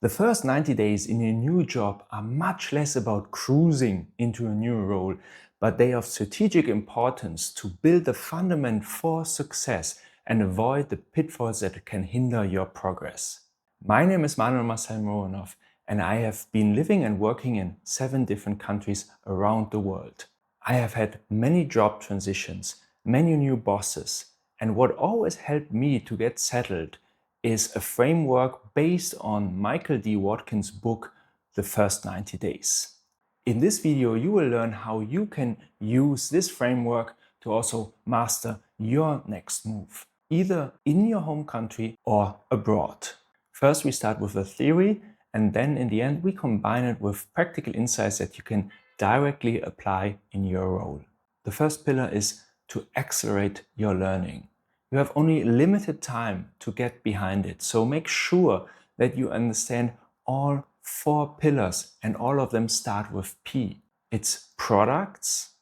The first 90 days in a new job are much less about cruising into a new role, but they are of strategic importance to build the fundament for success and avoid the pitfalls that can hinder your progress. My name is Manuel Marcel Moronov, and I have been living and working in 7 different countries around the world. I have had many job transitions, many new bosses, and what always helped me to get settled is a framework based on Michael D. Watkins' book, The First 90 Days. In this video, you will learn how you can use this framework to also master your next move, either in your home country or abroad. First, we start with the theory, and then in the end, we combine it with practical insights that you can directly apply in your role. The first pillar is to accelerate your learning. You have only limited time to get behind it, so make sure that you understand all 4 pillars, and all of them start with P. It's products,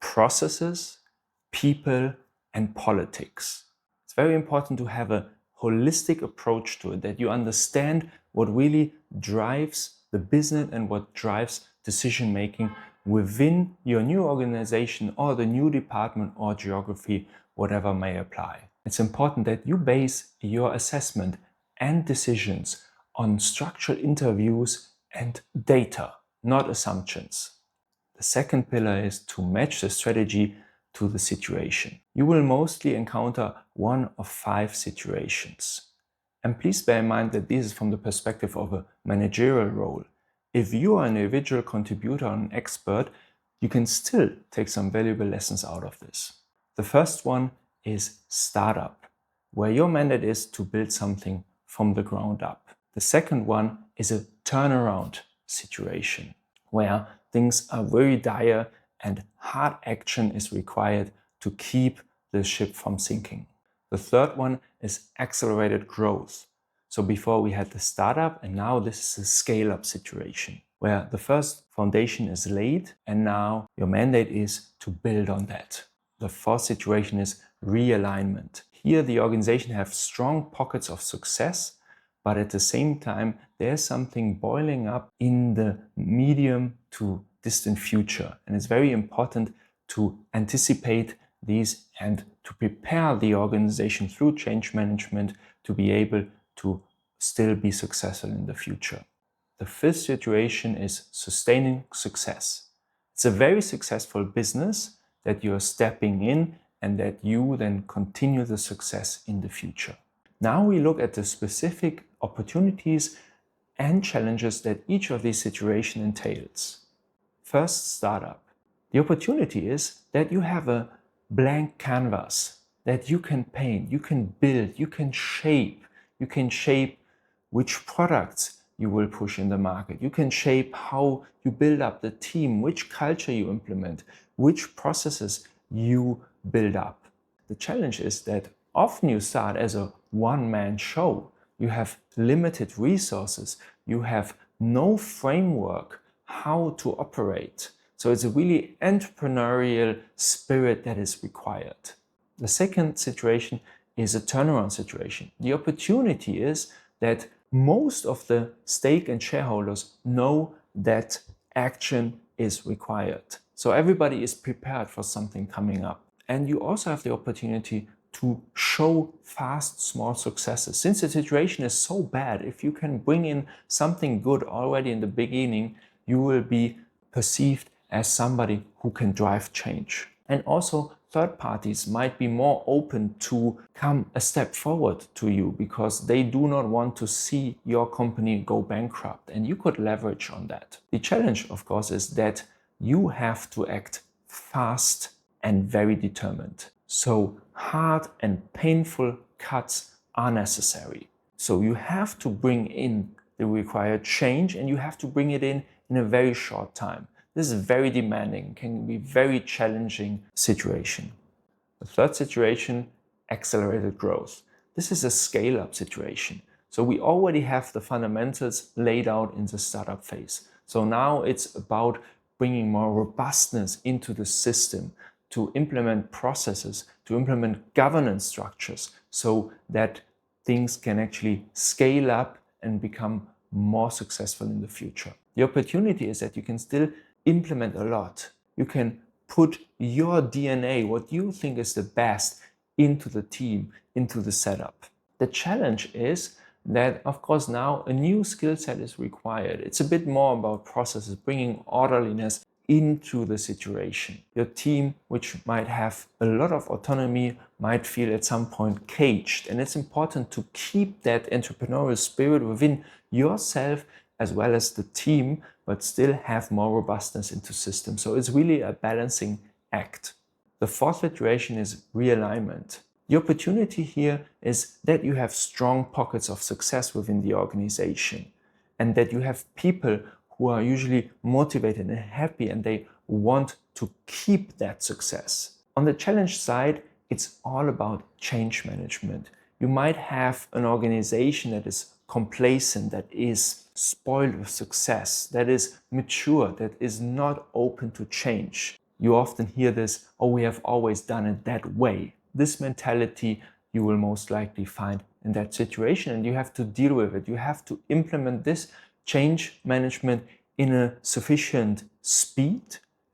processes, people, and politics. It's very important to have a holistic approach to it, that you understand what really drives the business and what drives decision making within your new organization or the new department or geography, whatever may apply. It's important that you base your assessment and decisions on structural interviews and data, not assumptions. The second pillar is to match the strategy to the situation. You will mostly encounter one of 5 situations. And please bear in mind that this is from the perspective of a managerial role. If you are an individual contributor or an expert, you can still take some valuable lessons out of this. The first one is startup, where your mandate is to build something from the ground up. The second one is a turnaround situation, where things are very dire and hard action is required to keep the ship from sinking. The third one is accelerated growth. So before we had the startup, and now this is a scale-up situation, where the first foundation is laid and now your mandate is to build on that. The fourth situation is realignment. Here the organization has strong pockets of success, but at the same time there's something boiling up in the medium to distant future. And it's very important to anticipate these and to prepare the organization through change management to be able to still be successful in the future. The fifth situation is sustaining success. It's a very successful business that you're stepping in and that you then continue the success in the future. Now we look at the specific opportunities and challenges that each of these situations entails. First, startup. The opportunity is that you have a blank canvas that you can paint, you can build, you can shape which products you will push in the market. You can shape how you build up the team, which culture you implement, which processes you build up. The challenge is that often you start as a one-man show. You have limited resources. You have no framework how to operate. So it's a really entrepreneurial spirit that is required. The second situation is a turnaround situation. The opportunity is that most of the stake and shareholders know that action is required. So everybody is prepared for something coming up. And you also have the opportunity to show fast, small successes. Since the situation is so bad, if you can bring in something good already in the beginning, you will be perceived as somebody who can drive change. And also third parties might be more open to come a step forward to you because they do not want to see your company go bankrupt, and you could leverage on that. The challenge, of course, is that you have to act fast and very determined. So hard and painful cuts are necessary. So you have to bring in the required change, and you have to bring it in a very short time. This is very demanding, can be very challenging situation. The third situation, accelerated growth. This is a scale-up situation. So we already have the fundamentals laid out in the startup phase. So now it's about bringing more robustness into the system, to implement processes, to implement governance structures so that things can actually scale up and become more successful in the future. The opportunity is that you can still implement a lot. You can put your DNA, what you think is the best, into the team, into the setup. The challenge is that, of course, now a new skill set is required. It's a bit more about processes, bringing orderliness into the situation. Your team, which might have a lot of autonomy, might feel at some point caged. And it's important to keep that entrepreneurial spirit within yourself as well as the team, but still have more robustness into systems. So it's really a balancing act. The fourth situation is realignment. The opportunity here is that you have strong pockets of success within the organization and that you have people who are usually motivated and happy and they want to keep that success. On the challenge side, it's all about change management. You might have an organization that is complacent, that is spoiled with success, that is mature, that is not open to change. You often hear this, oh, we have always done it that way. This mentality you will most likely find in that situation, and you have to deal with it. You have to implement this change management in a sufficient speed.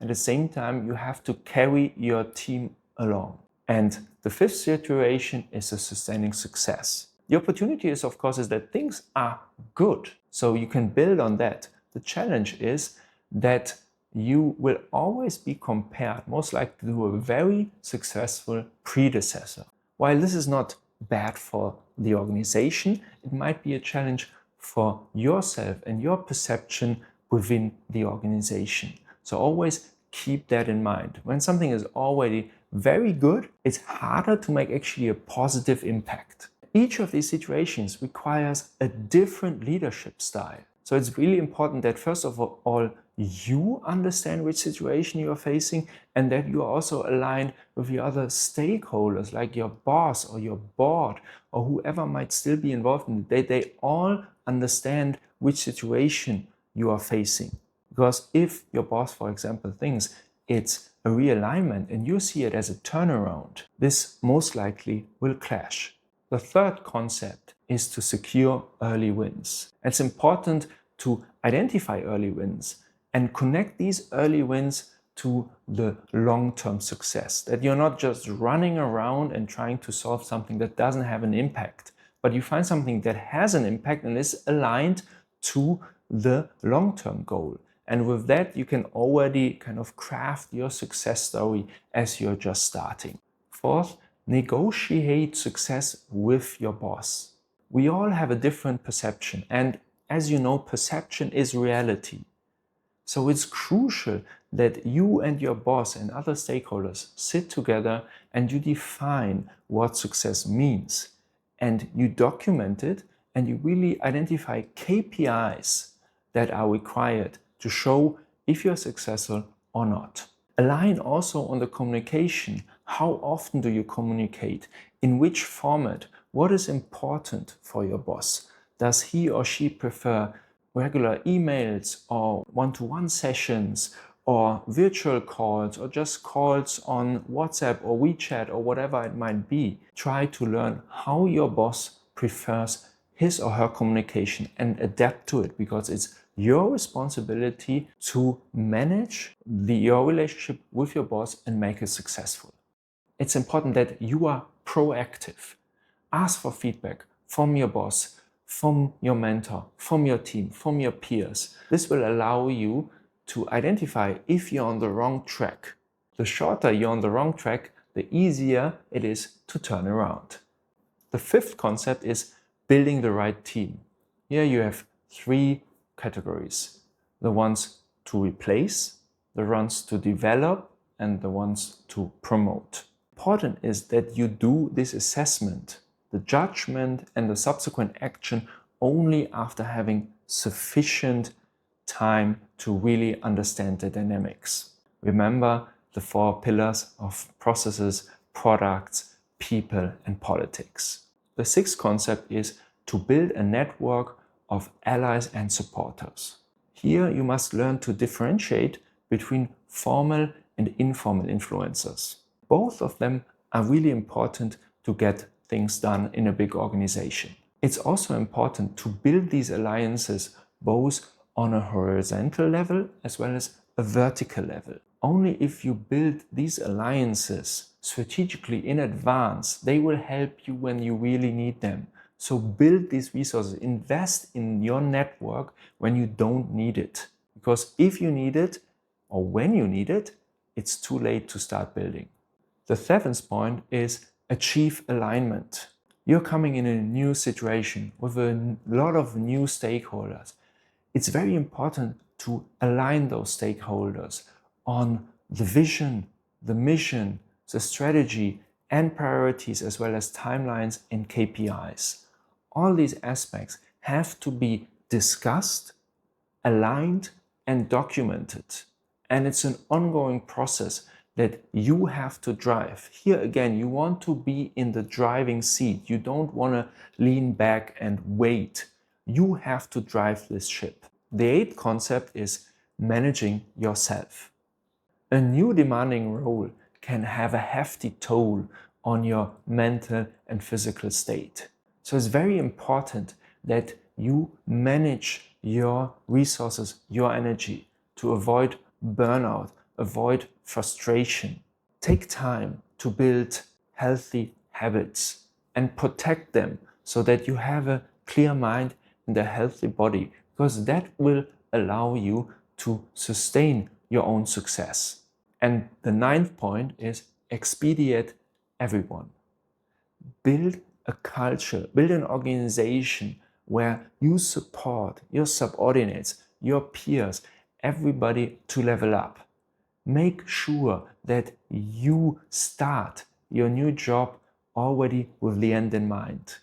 At the same time, you have to carry your team along. And the fifth situation is a sustaining success. The opportunity is, of course, is that things are good, so you can build on that. The challenge is that you will always be compared, most likely, to a very successful predecessor. While this is not bad for the organization, it might be a challenge for yourself and your perception within the organization. So always keep that in mind. When something is already very good, it's harder to make actually a positive impact. Each of these situations requires a different leadership style. So it's really important that, first of all, you understand which situation you are facing and that you are also aligned with the other stakeholders, like your boss or your board or whoever might still be involved in it. They all understand which situation you are facing. Because if your boss, for example, thinks it's a realignment and you see it as a turnaround, this most likely will clash. The third concept is to secure early wins. It's important to identify early wins and connect these early wins to the long-term success. That you're not just running around and trying to solve something that doesn't have an impact, but you find something that has an impact and is aligned to the long-term goal. And with that, you can already kind of craft your success story as you're just starting. Fourth, negotiate success with your boss. We all have a different perception, and as you know, perception is reality. So it's crucial that you and your boss and other stakeholders sit together and you define what success means. And you document it and you really identify KPIs that are required to show if you're successful or not. Align also on the communication. How often do you communicate? In which format? What is important for your boss? Does he or she prefer regular emails or one-to-one sessions or virtual calls or just calls on WhatsApp or WeChat or whatever it might be? Try to learn how your boss prefers his or her communication and adapt to it, because it's your responsibility to manage your relationship with your boss and make it successful. It's important that you are proactive. Ask for feedback from your boss, from your mentor, from your team, from your peers. This will allow you to identify if you're on the wrong track. The shorter you're on the wrong track, the easier it is to turn around. The fifth concept is building the right team. Here you have three categories: the ones to replace, the ones to develop, and the ones to promote. Important is that you do this assessment, the judgment and the subsequent action, only after having sufficient time to really understand the dynamics. Remember the four pillars of processes, products, people, and politics. The sixth concept is to build a network of allies and supporters. Here you must learn to differentiate between formal and informal influencers. Both of them are really important to get things done in a big organization. It's also important to build these alliances both on a horizontal level as well as a vertical level. Only if you build these alliances strategically in advance, they will help you when you really need them. So build these resources, invest in your network when you don't need it. Because if you need it, or when you need it, it's too late to start building. The seventh point is achieve alignment. You're coming in a new situation with a lot of new stakeholders. It's very important to align those stakeholders on the vision, the mission, the strategy, and priorities, as well as timelines and KPIs. All these aspects have to be discussed, aligned, and documented. And it's an ongoing process that you have to drive. Here again, you want to be in the driving seat. You don't want to lean back and wait. You have to drive this ship. The eighth concept is managing yourself. A new demanding role can have a hefty toll on your mental and physical state. So it's very important that you manage your resources, your energy, to avoid burnout, avoid frustration. Take time to build healthy habits and protect them so that you have a clear mind and a healthy body, because that will allow you to sustain your own success. And the ninth point is expedite everyone. Build a culture, build an organization where you support your subordinates, your peers, everybody to level up. Make sure that you start your new job already with the end in mind.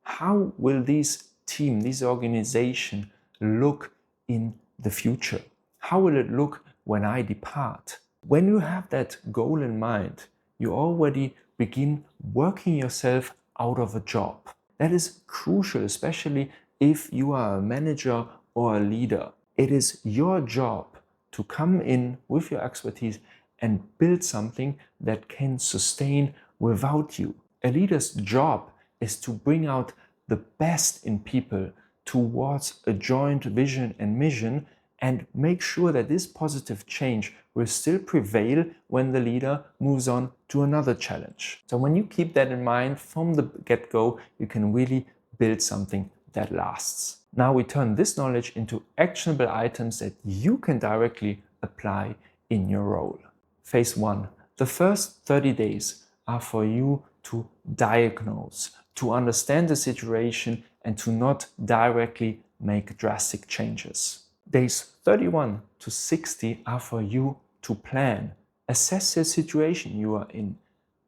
How will this team, this organization look in the future? How will it look when I depart? When you have that goal in mind, you already begin working yourself out of a job. That is crucial, especially if you are a manager or a leader. It is your job to come in with your expertise and build something that can sustain without you. A leader's job is to bring out the best in people towards a joint vision and mission, and make sure that this positive change will still prevail when the leader moves on to another challenge. So when you keep that in mind from the get-go, you can really build something that lasts. Now we turn this knowledge into actionable items that you can directly apply in your role. Phase 1. The first 30 days are for you to diagnose, to understand the situation, and to not directly make drastic changes. Days 31 to 60 are for you to plan, assess the situation you are in,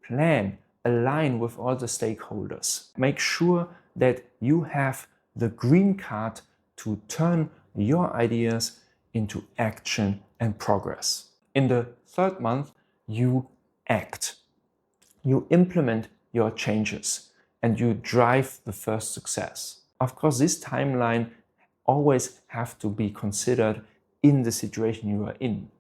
plan, align with all the stakeholders. Make sure that you have the green card to turn your ideas into action and progress. In the third month, you act. You implement your changes and you drive the first success. Of course, this timeline always have to be considered in the situation you are in.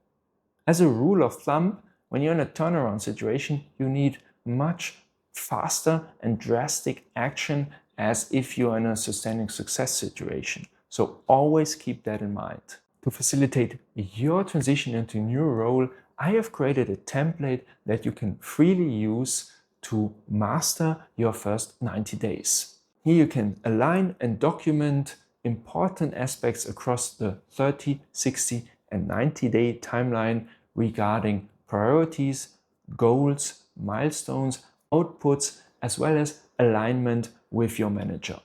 As a rule of thumb, when you're in a turnaround situation, you need much faster and drastic action as if you're in a sustaining success situation. So always keep that in mind. To facilitate your transition into a new role, I have created a template that you can freely use to master your first 90 days. Here you can align and document important aspects across the 30, 60, and 90-day timeline regarding priorities, goals, milestones, outputs, as well as alignment with your manager.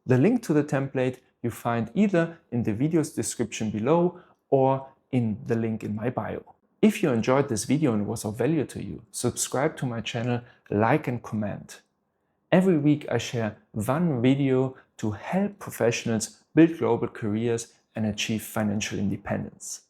The link to the template you find either in the video's description below or in the link in my bio. If you enjoyed this video and it was of value to you, subscribe to my channel, like and comment. Every week I share one video to help professionals build global careers and achieve financial independence.